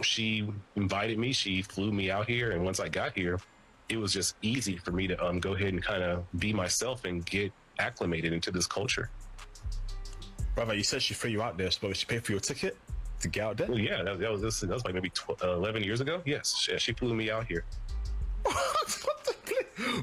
she invited me. She flew me out here, and once I got here, it was just easy for me to go ahead and kind of be myself and get acclimated into this culture. Brother, you said she flew you out there, so she paid for your ticket to get out there? Well, yeah, that was like maybe 11 years ago. Yes, she flew me out here.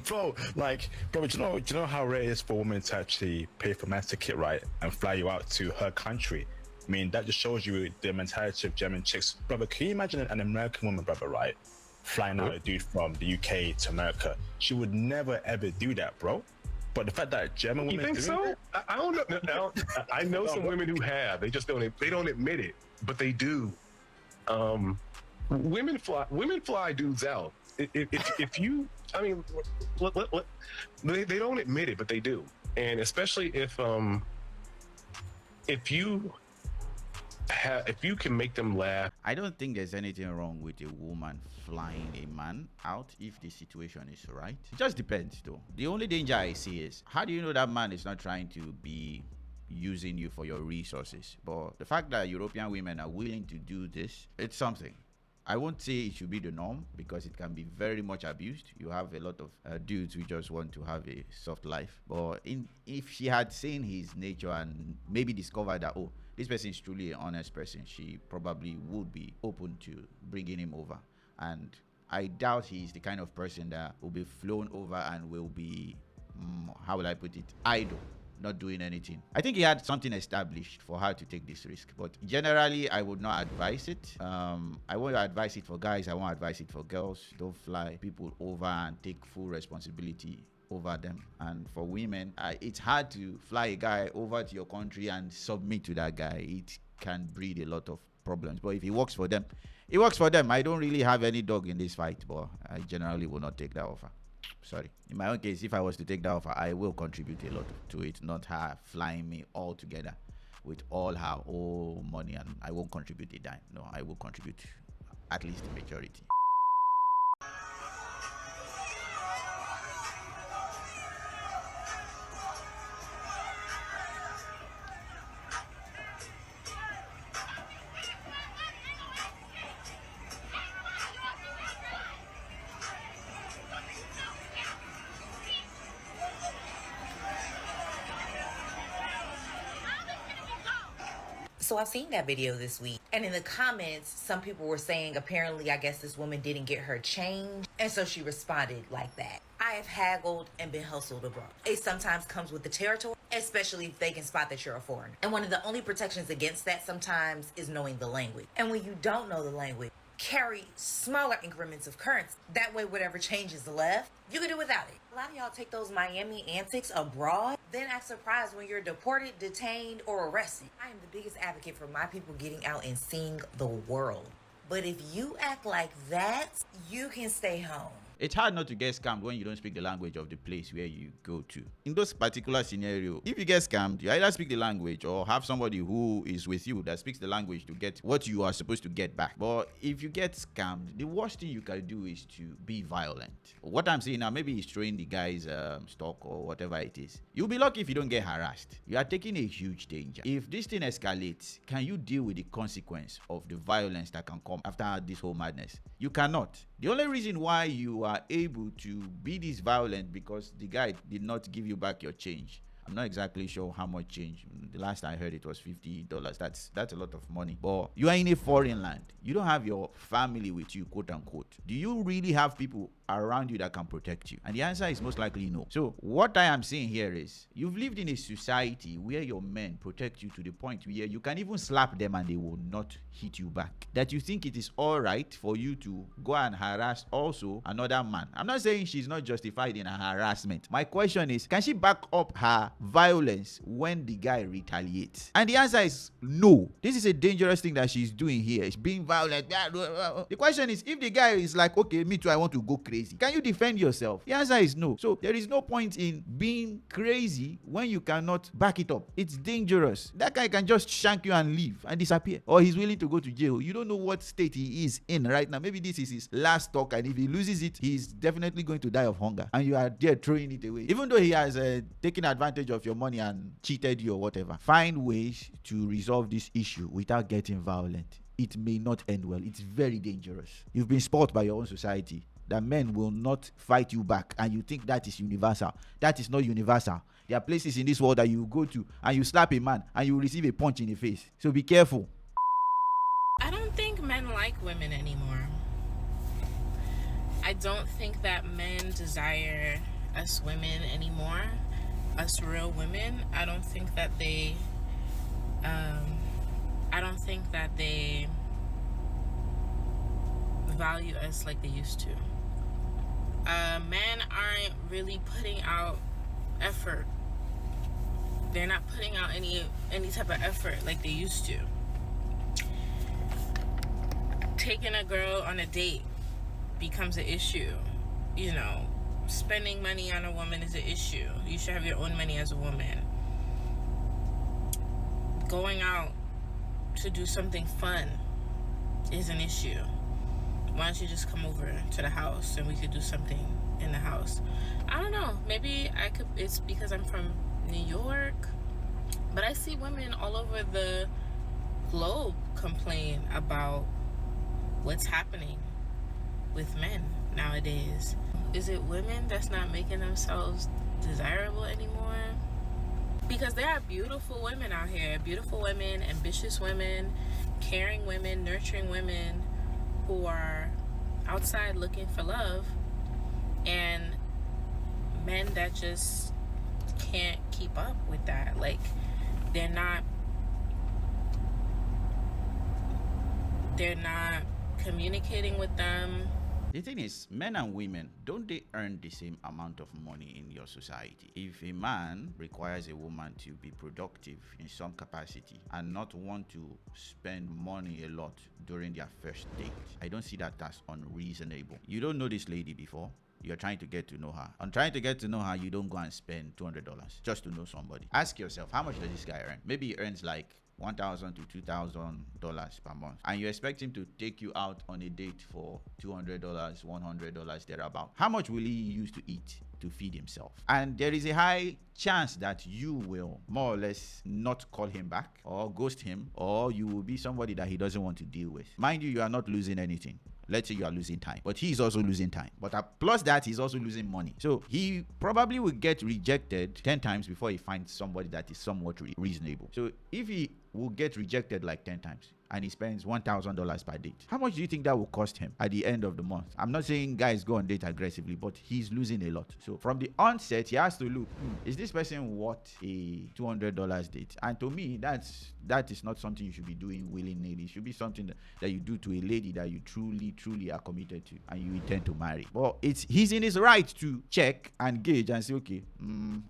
Bro, do you know how rare it is for a woman to actually pay for my ticket, right, and fly you out to her country? I mean, that just shows you the mentality of German chicks. Brother, can you imagine an American woman, brother, right, flying out a dude from the UK to America? She would never, ever do that, bro. But the fact that German women... You think so? I don't know. I know some women who have. They just don't admit it, but they do. Women fly dudes out. If you, I mean, they don't admit it, but they do. And especially if you can make them laugh. I don't think there's anything wrong with a woman flying a man out if the situation is right. It just depends though. The only danger I see is, how do you know that man is not trying to be using you for your resources? But the fact that European women are willing to do this, it's something. I won't say it should be the norm because it can be very much abused. You have a lot of dudes who just want to have a soft life. But if she had seen his nature and maybe discovered that, oh, this person is truly an honest person, she probably would be open to bringing him over. And I doubt he's the kind of person that will be flown over and will be, how will I put it, idle, not doing anything. I think he had something established for her to take this risk, but generally I would not advise it. I won't advise it for guys, I won't advise it for girls. Don't fly people over and take full responsibility over them. And for women, it's hard to fly a guy over to your country and submit to that guy. It can breed a lot of problems, but if it works for them, it works for them. I don't really have any dog in this fight, but I generally will not take that offer. Sorry. In my own case, if I was to take that offer, I will contribute a lot to it, not her flying me all together with all her whole money, and I won't contribute a dime. No, I will contribute at least the majority. So I've seen that video this week, and in the comments, some people were saying apparently, I guess this woman didn't get her change, and so she responded like that. I have haggled and been hustled abroad. It sometimes comes with the territory, especially if they can spot that you're a foreigner. And one of the only protections against that sometimes is knowing the language. And when you don't know the language, carry smaller increments of currency. That way, whatever changes left, you can do without it. A lot of y'all take those Miami antics abroad, then act surprised when you're deported, detained, or arrested. I am the biggest advocate for my people getting out and seeing the world. But if you act like that, you can stay home. It's hard not to get scammed when you don't speak the language of the place where you go to. In those particular scenarios, if you get scammed, you either speak the language or have somebody who is with you that speaks the language to get what you are supposed to get back. But if you get scammed, the worst thing you can do is to be violent. What I'm saying now, maybe he's throwing the guy's stock or whatever it is. You'll be lucky if you don't get harassed. You are taking a huge danger. If this thing escalates, can you deal with the consequence of the violence that can come after this whole madness? You cannot. The only reason why you are able to be this violent because the guy did not give you back your change. I'm not exactly sure how much change. The last I heard it was $50. That's a lot of money. But you are in a foreign land. You don't have your family with you, quote unquote. Do you really have people around you that can protect you? And the answer is most likely no. So what I am saying here is, you've lived in a society where your men protect you to the point where you can even slap them and they will not hit you back. That you think it is all right for you to go and harass also another man. I'm not saying she's not justified in her harassment. My question is, can she back up her violence when the guy retaliates? And the answer is no. This is a dangerous thing that she's doing here. She's being violent. The question is, if the guy is like, okay, me too, I want to go crazy, can you defend yourself? The answer is no. So there is no point in being crazy when you cannot back it up. It's dangerous. That guy can just shank you and leave and disappear, or he's willing to go to jail. You don't know what state he is in right now. Maybe this is his last talk, and if he loses it, he's definitely going to die of hunger, and you are there throwing it away, even though he has taken advantage of your money and cheated you or whatever. Find ways to resolve this issue without getting violent. it may not end well. It's very dangerous. You've been spoiled by your own society that men will not fight you back, and you think that is universal. That is not universal. There are places in this world that you go to and you slap a man and you will receive a punch in the face. So be careful. I don't think men like women anymore. I don't think that men desire us women anymore, us real women. I don't think that they value us like they used to. Men aren't really putting out effort. They're not putting out any type of effort like they used to. Taking a girl on a date becomes an issue. You know, spending money on a woman is an issue. You should have your own money as a woman. Going out to do something fun is an issue. Why don't you just come over to the house and we could do something in the house? I don't know. Maybe it's because I'm from New York, but I see women all over the globe complain about what's happening with men nowadays. Is it women that's not making themselves desirable anymore? Because there are beautiful women out here, beautiful women, ambitious women, caring women, nurturing women who are outside looking for love, and men that just can't keep up with that. Like, they're not communicating with them. The thing is, men and women, don't they earn the same amount of money in your society? If a man requires a woman to be productive in some capacity and not want to spend money a lot during their first date, I don't see that as unreasonable. You don't know this lady before. You're trying to get to know her. On trying to get to know her, you don't go and spend $200 just to know somebody. Ask yourself, how much does this guy earn? Maybe he earns like $1,000 to $2,000 per month, and you expect him to take you out on a date for $200, $100 thereabout. How much will he use to eat to feed himself? And there is a high chance that you will more or less not call him back or ghost him, or you will be somebody that he doesn't want to deal with. Mind you, you are not losing anything. Let's say you are losing time, but he's also losing time. But plus that, he's also losing money. So he probably will get rejected 10 times before he finds somebody that is somewhat reasonable. So if he will get rejected like 10 times and he spends $1,000 per date, how much do you think that will cost him at the end of the month? I'm not saying guys go on date aggressively, but he's losing a lot. So from the onset, he has to look, is this person worth a $200 date? And to me, that is not something you should be doing willy-nilly. It should be something that you do to a lady that you truly are committed to and you intend to marry. Well, he's in his right to check and gauge and say, okay,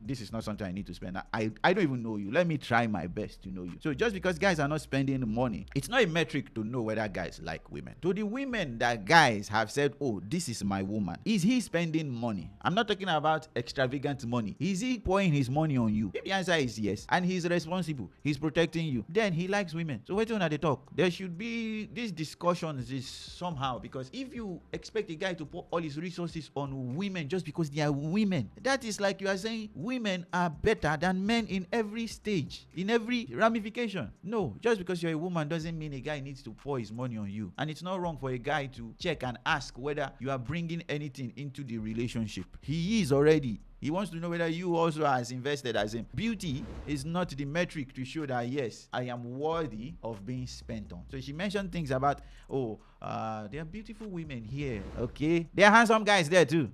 this is not something I need to spend. I don't even know you. Let me try my best to know you. So just because guys are not spending money, it's not a metric to know whether guys like women. To the women that guys have said, oh, this is my woman, is he spending money? I'm not talking about extravagant money. Is he pouring his money on you? If the answer is yes, and he's responsible, he's protecting you, then he likes women. So wait till they talk. There should be these discussions is somehow, because if you expect a guy to pour all his resources on women just because they are women, that is like you are saying women are better than men in every stage, in every ramification. No, just because you're a woman doesn't mean a guy needs to pour his money on you. And it's not wrong for a guy to check and ask whether you are bringing anything into the relationship. He is already. He wants to know whether you also are as invested as him. Beauty is not the metric to show that, yes, I am worthy of being spent on. So she mentioned things about, there are beautiful women here, okay? There are handsome guys there too.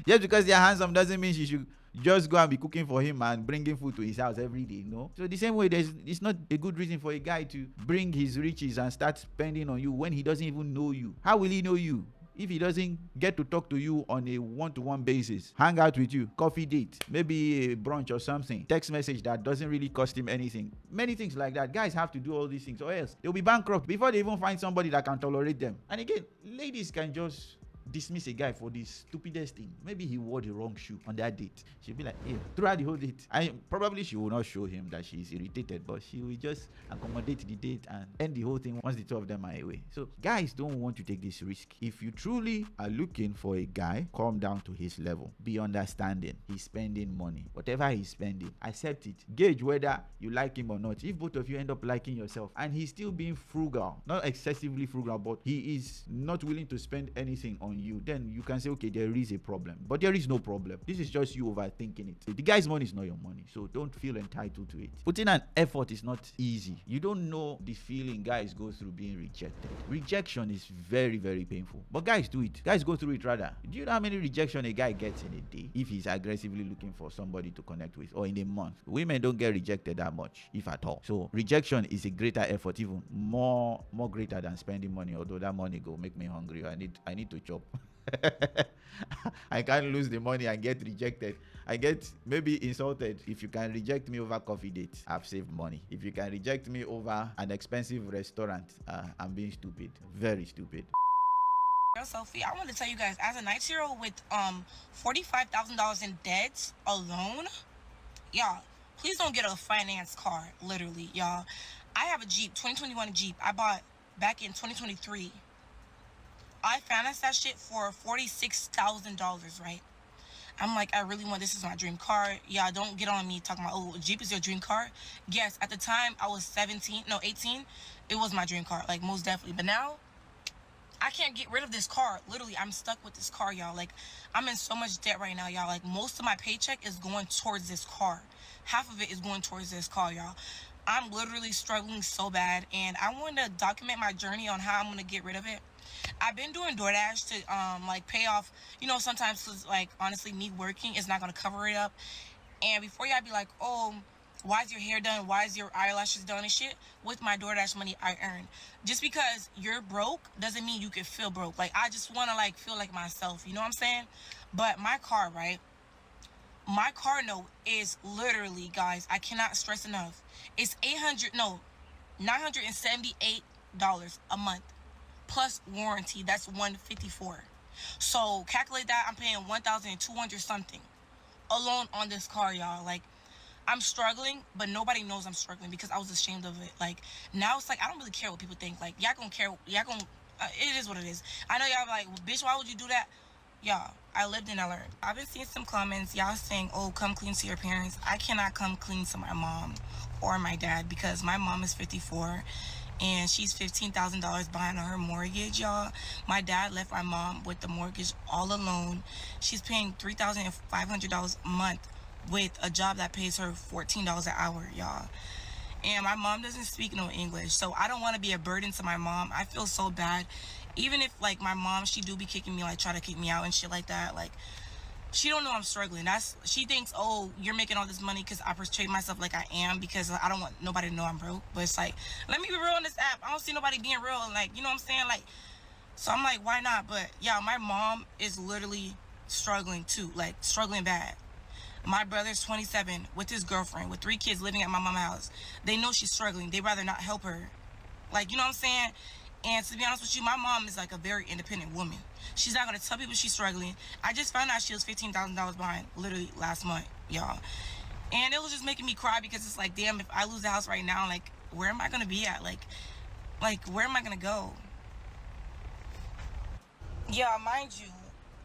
Just because they are handsome doesn't mean she should just go and be cooking for him and bringing food to his house every day, no? So the same way, it's not a good reason for a guy to bring his riches and start spending on you when he doesn't even know you. How will he know you if he doesn't get to talk to you on a one-to-one basis, hang out with you, coffee date, maybe a brunch or something, text message that doesn't really cost him anything? Many things like that. Guys have to do all these things, or else they'll be bankrupt before they even find somebody that can tolerate them. And again, ladies can just dismiss a guy for the stupidest thing. Maybe he wore the wrong shoe on that date. She'll be like, hey, throughout the whole date. Probably she will not show him that she's irritated, but she will just accommodate the date and end the whole thing once the two of them are away. So guys don't want to take this risk. If you truly are looking for a guy, come down to his level. Be understanding. He's spending money. Whatever he's spending, accept it. Gauge whether you like him or not. If both of you end up liking yourself and he's still being frugal, not excessively frugal, but he is not willing to spend anything on you, then you can say, okay, there is a problem. But there is no problem. This is just you overthinking it. The guy's money is not your money, so don't feel entitled to it. Putting an effort is not easy. You don't know the feeling guys go through being rejected. Rejection is very, very painful, but guys do it. Guys go through it rather. Do you know how many rejection a guy gets in a day if he's aggressively looking for somebody to connect with, or in a month? Women don't get rejected that much, if at all. So rejection is a greater effort, even more greater than spending money, although that money go make me hungry. I need to chop. I can't lose the money and get rejected. I get maybe insulted. If you can reject me over coffee dates, I've saved money. If you can reject me over an expensive restaurant, I'm being stupid. Very stupid. Sophie, I want to tell you guys, as a 9-year-old with $45,000 in debt alone, y'all, please don't get a finance car. Literally, y'all. I have a Jeep, 2021 Jeep. I bought back in 2023. I financed that shit for $46,000, right? I'm like, I really want, this is my dream car. Yeah, don't get on me talking about, oh, Jeep is your dream car. Yes, at the time I was 18. It was my dream car, like most definitely. But now I can't get rid of this car. Literally, I'm stuck with this car, y'all. Like, I'm in so much debt right now, y'all. Like, most of my paycheck is going towards this car. Half of it is going towards this car, y'all. I'm literally struggling so bad, and I want to document my journey on how I'm going to get rid of it. I've been doing DoorDash to like pay off, you know, sometimes cause, like, honestly, me working is not going to cover it up. And before y'all be like, oh, why is your hair done? Why is your eyelashes done and shit? With my DoorDash money I earn. Just because you're broke doesn't mean you can feel broke. Like, I just want to, like, feel like myself. You know what I'm saying? But my car, right? My car note is literally, guys, I cannot stress enough. It's $978 a month. Plus warranty, that's $154. So calculate that, I'm paying $1,200 something alone on this car, y'all. Like, I'm struggling, but nobody knows I'm struggling because I was ashamed of it. Like, now it's like, I don't really care what people think. Like, y'all gonna care, it is what it is. I know y'all like, well, bitch, why would you do that? Y'all, I lived and I learned. I've been seeing some comments, y'all saying, oh, come clean to your parents. I cannot come clean to my mom or my dad because my mom is 54 and she's $15,000 behind on her mortgage, y'all. My dad left my mom with the mortgage all alone. She's paying $3,500 a month with a job that pays her $14 an hour, y'all. And my mom doesn't speak no English, so I don't want to be a burden to my mom. I feel so bad. Even if, like, my mom, she do be kicking me, like, try to kick me out and shit like that, like, she don't know I'm struggling. She thinks, oh, you're making all this money because I portray myself like I am because I don't want nobody to know I'm broke. But it's like, let me be real on this app. I don't see nobody being real. Like, you know what I'm saying? Like, so I'm like, why not? But yeah, my mom is literally struggling too, like struggling bad. My brother's 27 with his girlfriend with 3 kids living at my mom's house. They know she's struggling. They rather not help her. Like, you know what I'm saying? And to be honest with you, my mom is like a very independent woman. She's not going to tell people she's struggling. I just found out she was $15,000 behind literally last month, y'all. And it was just making me cry because it's like, damn, if I lose the house right now, like, where am I going to be at? Like, where am I going to go? Yeah, mind you,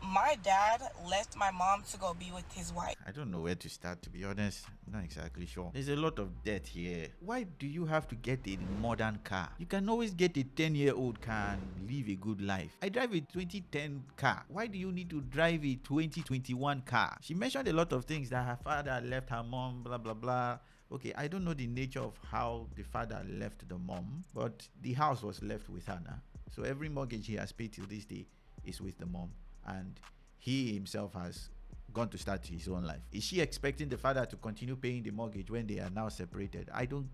my dad left my mom to go be with his wife. I don't know where to start, to be honest. I'm not exactly sure. There's a lot of debt here. Why do you have to get a modern car? You can always get a 10-year-old car and live a good life. I drive a 2010 car. Why do you need to drive a 2021 car? She mentioned a lot of things, that her father left her mom, blah, blah, blah. Okay, I don't know the nature of how the father left the mom, but the house was left with her now. So every mortgage he has paid till this day is with the mom. And he himself has gone to start his own life. Is she expecting the father to continue paying the mortgage when they are now separated? I don't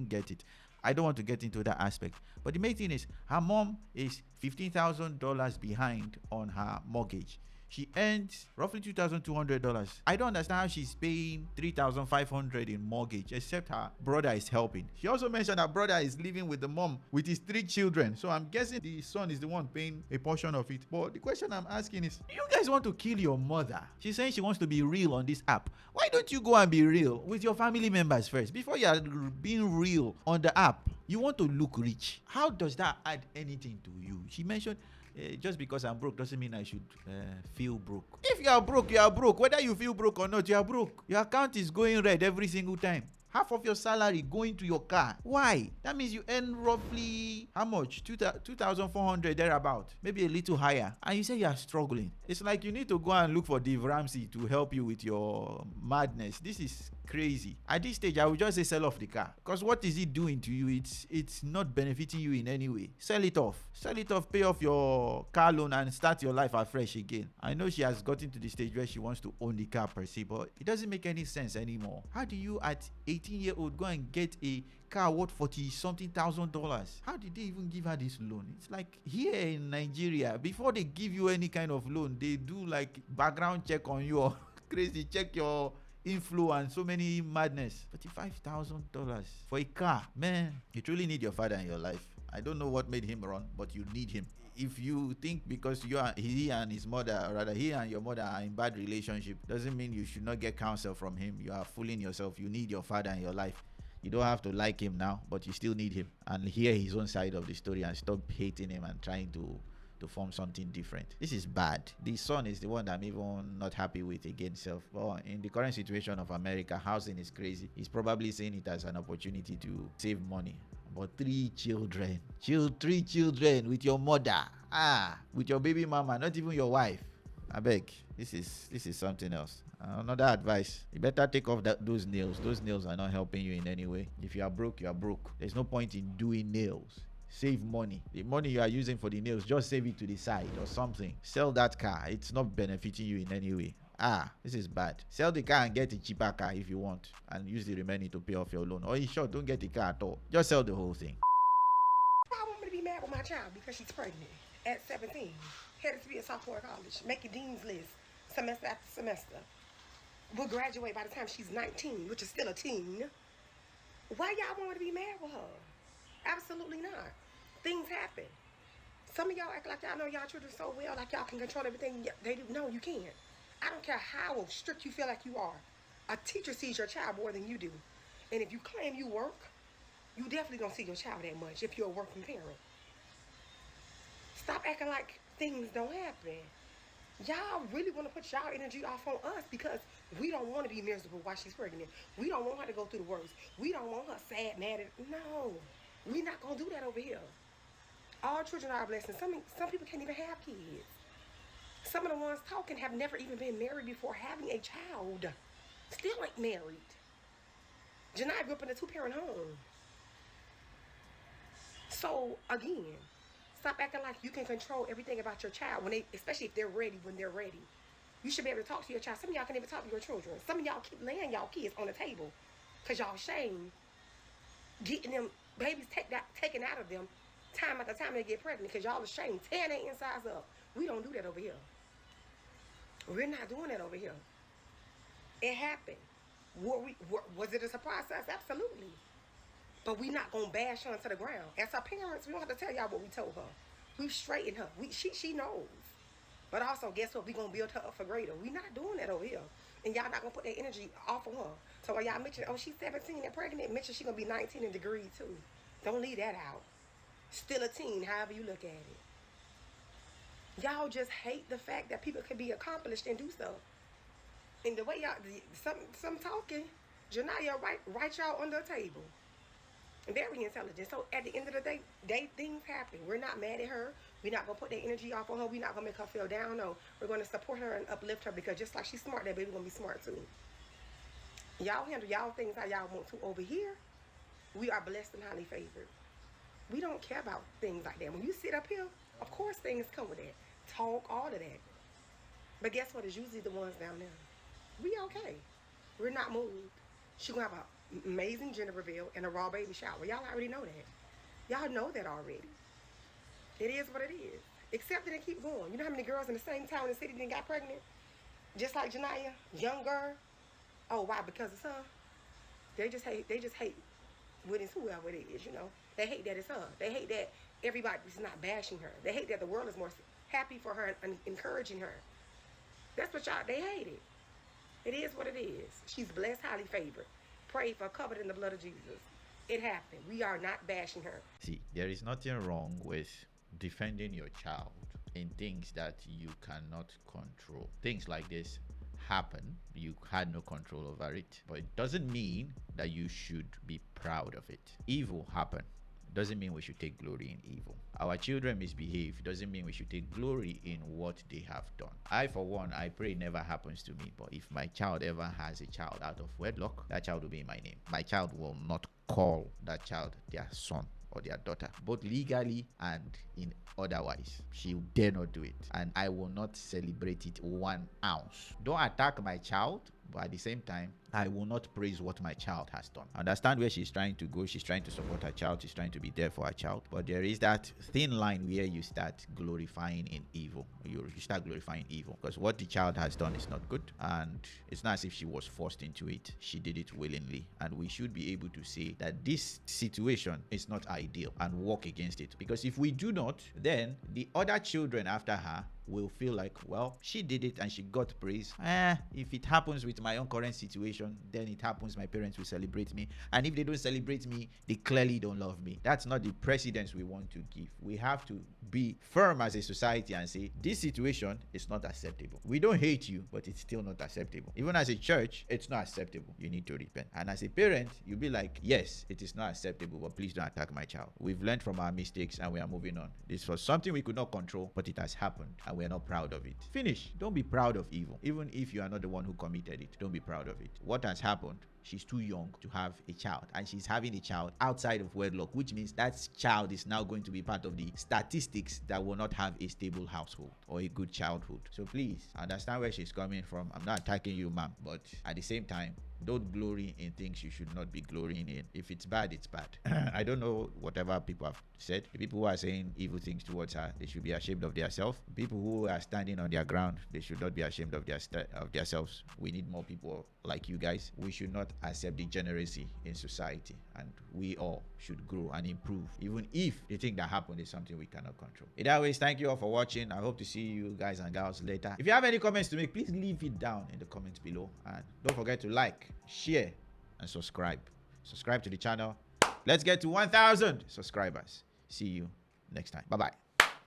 get it. I don't want to get into that aspect. But the main thing is, her mom is $15,000 behind on her mortgage. She earns roughly $2,200. I don't understand how she's paying $3,500 in mortgage, except her brother is helping. She also mentioned her brother is living with the mom with his 3 children. So I'm guessing the son is the one paying a portion of it. But the question I'm asking is, you guys want to kill your mother? She's saying she wants to be real on this app. Why don't you go and be real with your family members first before you are being real on the app? You want to look rich. How does that add anything to you? She mentioned, just because I'm broke doesn't mean I should feel broke. If you are broke, you are broke. Whether you feel broke or not, you are broke. Your account is going red every single time. Half of your salary going to your car. Why? That means you earn roughly how much? 2,400 thereabout. Maybe a little higher. And you say you are struggling. It's like you need to go and look for Dave Ramsey to help you with your madness. This is crazy. At this stage, I would just say sell off the car. Because what is it doing to you? It's not benefiting you in any way. Sell it off. Sell it off, pay off your car loan and start your life afresh again. I know she has gotten to the stage where she wants to own the car per se, but it doesn't make any sense anymore. How do you at 18-year-old go and get a car worth $40-something thousand? How did they even give her this loan? It's like here in Nigeria, before they give you any kind of loan, they do like background check on you or crazy check your inflow and so many madness. $45,000 for a car. Man, you truly need your father in your life. I don't know what made him run, but you need him. If you think because he and his mother, or rather he and your mother are in bad relationship, doesn't mean you should not get counsel from him. You are fooling yourself. You need your father in your life. You don't have to like him now, but you still need him and hear his own side of the story and stop hating him and trying to form something different. This is bad. The son is the one that I'm even not happy with again self. Well, in the current situation of America, housing is crazy. He's probably seeing it as an opportunity to save money. But 3 children, 3 children with your mother, with your baby mama, not even your wife. I beg, this is something else. Another advice: you better take off those nails. Those nails are not helping you in any way. If you are broke, you are broke. There's no point in doing nails. Save money. The money you are using for the nails, just save it to the side or something. Sell that car. It's not benefiting you in any way. This is bad. Sell the car and get a cheaper car if you want, and use the remaining to pay off your loan. Or in short, don't get the car at all. Just sell the whole thing. I want me to be mad with my child because she's pregnant at 17. Headed to be a sophomore in college, making dean's list semester after semester. Will graduate by the time she's 19, which is still a teen. Why y'all want me to be mad with her? Absolutely not. Things happen. Some of y'all act like y'all know y'all children so well, like y'all can control everything they do. No, you can't. I don't care how strict you feel like you are. A teacher sees your child more than you do. And if you claim you work, you definitely don't see your child that much if you're a working parent. Stop acting like things don't happen. Y'all really want to put y'all energy off on us because we don't want to be miserable while she's pregnant. We don't want her to go through the worst. We don't want her sad, mad. No, we're not going to do that over here. All children are a blessing. Some people can't even have kids. Some of the ones talking have never even been married before having a child. Still ain't married. Janai grew up in a 2-parent home. So, again, stop acting like you can control everything about your child, especially if they're ready, when they're ready. You should be able to talk to your child. Some of y'all can't even talk to your children. Some of y'all keep laying y'all kids on the table because y'all shame getting them babies taken out of them time after time they get pregnant because y'all ashamed, tearing their insides up. We don't do that over here. We're not doing that over here. It happened. Was it a surprise to us? Absolutely. But we're not going to bash her to the ground. As her parents, we don't have to tell y'all what we told her. We've straightened her. She knows. But also, guess what? We're going to build her up for greater. We're not doing that over here. And y'all not going to put that energy off of her. So while y'all mention, oh, she's 17 and pregnant, mention she's going to be 19 and degree too. Don't leave that out. Still a teen, however you look at it. Y'all just hate the fact that people can be accomplished and do stuff. And the way y'all, some talking, Janaya write y'all under a table. Very intelligent. So at the end of the day, things happen. We're not mad at her. We're not going to put that energy off on her. We're not going to make her feel down. No, we're going to support her and uplift her because just like she's smart, that baby going to be smart too. Y'all handle y'all things how y'all want to. Over here, we are blessed and highly favored. We don't care about things like that. When you sit up here, of course things come with that. Talk, all of that. But guess what? It's usually the ones down there. We okay. We're not moved. She's going to have an amazing gender reveal and a raw baby shower. Y'all already know that. Y'all know that already. It is what it is. Accept it and keep going. You know how many girls in the same town and city didn't got pregnant? Just like Janaya, young girl. Oh, why? Because it's her. They just hate when it's whoever it is, you know. They hate that it's her. They hate that everybody's not bashing her. They hate that the world is more happy for her and encouraging her. That's what they hate it. It is what it is. She's blessed, highly favored. Prayed for, covered in the blood of Jesus. It happened. We are not bashing her. See, there is nothing wrong with defending your child in things that you cannot control. Things like this happen. You had no control over it. But it doesn't mean that you should be proud of it. Evil happened. Doesn't mean we should take glory in evil. Our children misbehave. Doesn't mean we should take glory in what they have done. I, for one, I pray it never happens to me. But if my child ever has a child out of wedlock, that child will be in my name. My child will not call that child their son or their daughter, both legally and in otherwise. She will dare not do it, and I will not celebrate it 1 ounce. Don't attack my child, but at the same time, I will not praise what my child has done. Understand where she's trying to go. She's trying to support her child. She's trying to be there for her child. But there is that thin line where you start glorifying in evil. You start glorifying evil because what the child has done is not good. And it's not as if she was forced into it. She did it willingly. And we should be able to say that this situation is not ideal and work against it. Because if we do not, then the other children after her will feel like, well, she did it and she got praise. If it happens with my own current situation, then it happens. My parents will celebrate me. And if they don't celebrate me, they clearly don't love me. That's not the precedence we want to give. We have to be firm as a society and say, this situation is not acceptable. We don't hate you, but it's still not acceptable. Even as a church, it's not acceptable. You need to repent. And as a parent, you'll be like, yes, it is not acceptable, but please don't attack my child. We've learned from our mistakes and we are moving on. This was something we could not control, but it has happened and we're not proud of it. Finish. Don't be proud of evil. Even if you are not the one who committed it, don't be proud of it. What has happened? She's too young to have a child, and she's having a child outside of wedlock, which means that child is now going to be part of the statistics that will not have a stable household or a good childhood. So please understand where she's coming from. I'm not attacking you, ma'am, but at the same time, don't glory in things you should not be glorying in. If it's bad, it's bad. I don't know whatever people have said. The people who are saying evil things towards her, they should be ashamed of themselves. People who are standing on their ground, they should not be ashamed of themselves. We need more people like you guys. We should not accept degeneracy in society, and we all should grow and improve, even if the thing that happened is something we cannot control. Either ways, thank you all for watching. I hope to see you guys and gals later. If you have any comments to make, please leave it down in the comments below, and don't forget to like, share, and subscribe to the channel. Let's get to 1,000 subscribers. See you next time. Bye bye.